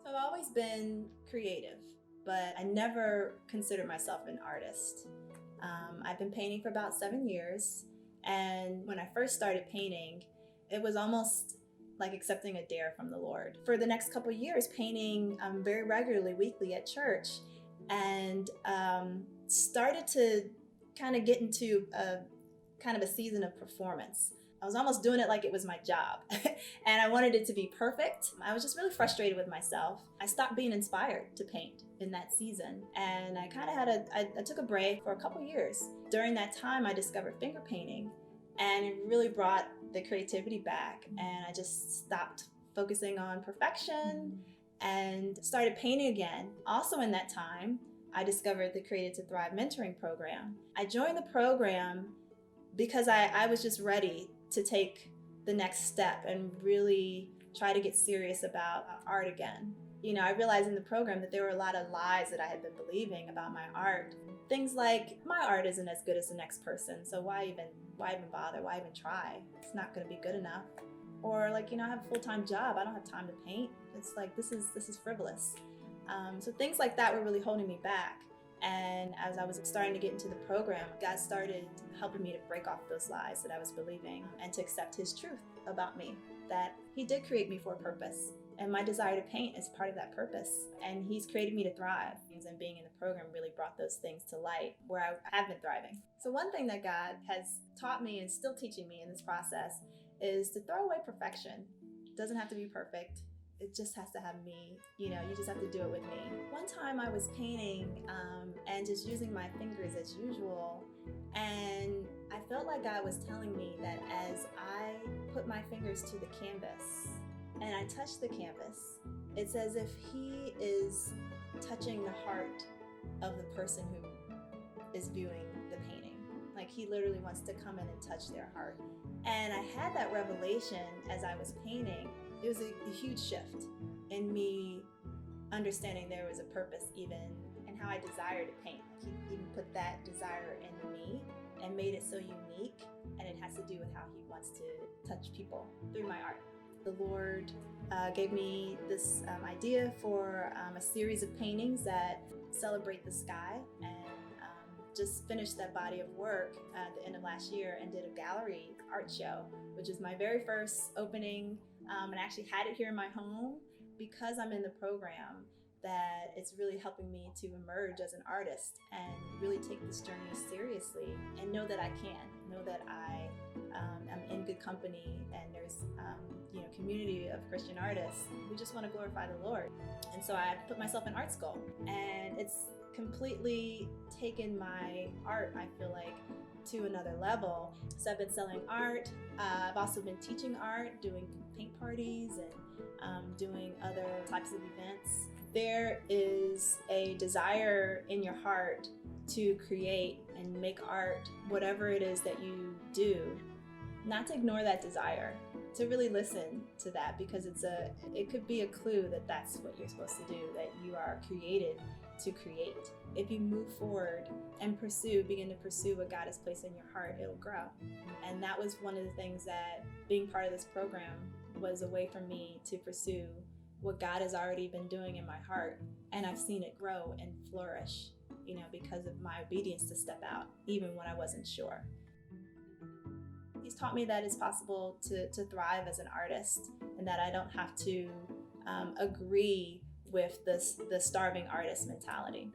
I've always been creative, but I never considered myself an artist. I've been painting for about 7 years, and when I first started painting, it was almost like accepting a dare from the Lord. For the next couple of years, painting very regularly, weekly at church, and started to kind of get into a kind of a season of performance. I was almost doing it like it was my job and I wanted it to be perfect. I was just really frustrated with myself. I stopped being inspired to paint in that season, and I kind of I took a break for a couple years. During that time, I discovered finger painting, and it really brought the creativity back, and I just stopped focusing on perfection and started painting again. Also in that time, I discovered the Created to Thrive mentoring program. I joined the program because I was just ready to take the next step and really try to get serious about art again. You know, I realized in the program that there were a lot of lies that I had been believing about my art. Things like, my art isn't as good as the next person, so why even bother? Why even try? It's not going to be good enough. Or like, I have a full-time job. I don't have time to paint. It's like, this is frivolous. So things like that were really holding me back. And as I was starting to get into the program, God started helping me to break off those lies that I was believing and to accept His truth about me, that He did create me for a purpose. And my desire to paint is part of that purpose. And He's created me to thrive. And being in the program really brought those things to light where I have been thriving. So one thing that God has taught me and still teaching me in this process is to throw away perfection. It doesn't have to be perfect. It just has to have me, you just have to do it with me. One time I was painting and just using my fingers as usual, and I felt like God was telling me that as I put my fingers to the canvas and I touch the canvas, it's as if He is touching the heart of the person who is viewing the painting. Like He literally wants to come in and touch their heart. And I had that revelation as I was painting. It was a huge shift in me understanding there was a purpose even in how I desire to paint. He even put that desire in me and made it so unique, and it has to do with how He wants to touch people through my art. The Lord gave me this idea for a series of paintings that celebrate the sky, and just finished that body of work at the end of last year and did a gallery art show, which is my very first opening. And I actually had it here in my home because I'm in the program, that it's really helping me to emerge as an artist and really take this journey seriously and know that I can, know that I am in good company, and there's community of Christian artists who just want to glorify the Lord. And so I put myself in art school, and it's completely taken my art, I feel like, to another level. So I've been selling art. I've also been teaching art, doing paint parties and doing other types of events. There is a desire in your heart to create and make art, whatever it is that you do, not to ignore that desire, to really listen to that, because it could be a clue that that's what you're supposed to do, that you are created to create. If you move forward and begin to pursue what God has placed in your heart, it'll grow. And that was one of the things that being part of this program was a way for me to pursue what God has already been doing in my heart. And I've seen it grow and flourish, because of my obedience to step out, even when I wasn't sure. He's taught me that it's possible to thrive as an artist, and that I don't have to agree with the starving artist mentality.